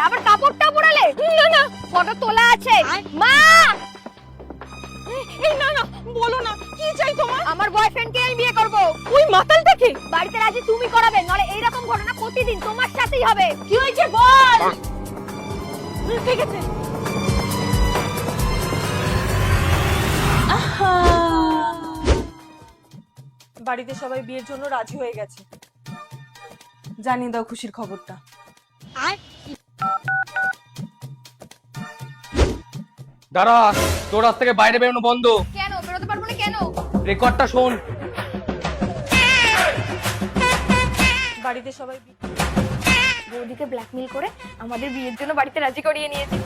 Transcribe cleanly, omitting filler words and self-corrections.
আবার কাপড়টা পরালে? না না, ফটো তোলা আছে। মা, এই না না, বলো না, কি চাই তোমার? আমার বয়ফ্রেন্ডকে আমি বিয়ে করব। ওই মাতালটাকে বাড়িতে রাজি তুমি করাবে, নলে এইরকম ঘটনা প্রতিদিন তোমার সাথেই হবে। কি হয়েছে বল। ঠিক আছে। বাড়িতে সবাই বিয়ের জন্য রাজি হয়ে গেছে, জানিয়ে দাও খুশির খবরটা। দাঁড়া, তোর আজ থেকে বাইরে বেরোনো বন্ধ। কেন বেরোতে পারবো না কেন? রেকর্ডটা শোন। বাড়িতে সবাই বৌদিকে ব্ল্যাকমেল করে আমাদের বিয়ের জন্য বাড়িতে রাজি করিয়ে নিয়েছি।